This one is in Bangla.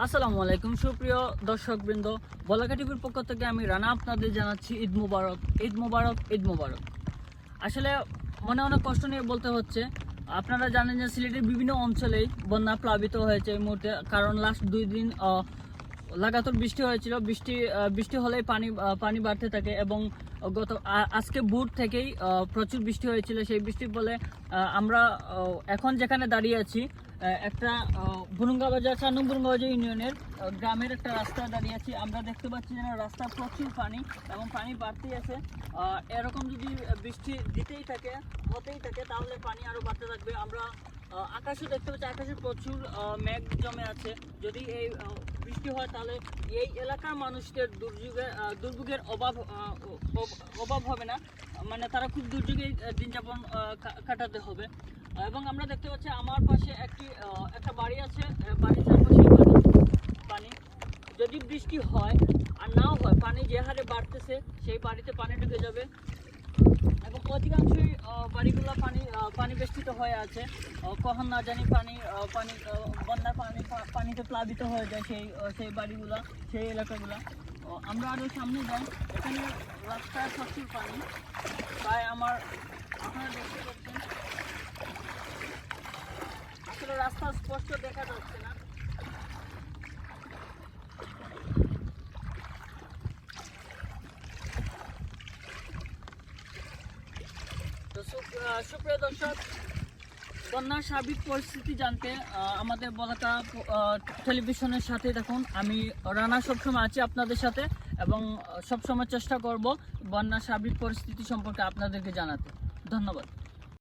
আসসালামু আলাইকুম সুপ্রিয় দর্শকবৃন্দ, বলাকা টিভির পক্ষ থেকে আমি রানা আপনাদের জানাচ্ছি ঈদ মুবারক, ঈদ মুবারক, ঈদ মুবারক। আসলে মনে অনেক কষ্ট নিয়ে বলতে হচ্ছে। আপনারা জানেন যে সিলেটের বিভিন্ন অঞ্চলেই বন্যা প্লাবিত হয়েছে এই মুহূর্তে, কারণ লাস্ট 2 দিন লাগাতার বৃষ্টি হয়েছিল। বৃষ্টি হলেই পানি বাড়তে থাকে এবং আজকে ভোর থেকেই প্রচুর বৃষ্টি হয়েছিল। সেই বৃষ্টির ফলে আমরা এখন যেখানে দাঁড়িয়ে আছি একটা বুরুঙ্গা বাজার 4 নং বুরুঙ্গা বাজার ইউনিয়নের গ্রামের একটা রাস্তায় দাঁড়িয়ে আছি। আমরা দেখতে পাচ্ছি যেন রাস্তায় প্রচুর পানি এবং পানি বাড়তেই আছে। এরকম যদি বৃষ্টি হতেই থাকে তাহলে পানি আরও বাড়তে থাকবে। আমরা আকাশে দেখতে পাচ্ছি, আকাশে প্রচুর মেঘ জমে আছে। যদি এই বৃষ্টি হয় তাহলে এই এলাকার মানুষদের দুর্ভোগের অভাব হবে না, মানে তারা খুব দুর্যোগে দিন যাপন কাটাতে হবে। এবং আমরা দেখতে পাচ্ছি আমার পাশে একটা বাড়ি আছে, বাড়ির চারপাশে পানি। যদি বৃষ্টি হয় আর নাও হয়, পানি যে হারে বাড়তেছে সেই বাড়িতে পানি ঢুকে যাবে এবং অধিকাংশই বাড়িগুলো পানি বেষ্টিত হয়ে আছে। কখন না জানি বন্যার পানিতে প্লাবিত হয়ে যায় সেই বাড়িগুলা, সেই এলাকাগুলা। আমরা আরও সামনে যাই, এখানে রাস্তায় প্রচুর পানি, তাই আপনারা দেখতে পাচ্ছেন আসলে রাস্তা স্পষ্ট দেখা যাচ্ছে না। সুপ্রিয় দর্শক, বন্যার সার্বিক পরিস্থিতি জানতে আমাদের বলাকা টেলিভিশনের সাথে দেখুন। আমি রানা সবসময় আছি আপনাদের সাথে এবং সবসময় চেষ্টা করব বন্যার সার্বিক পরিস্থিতি সম্পর্কে আপনাদেরকে জানাতে। ধন্যবাদ।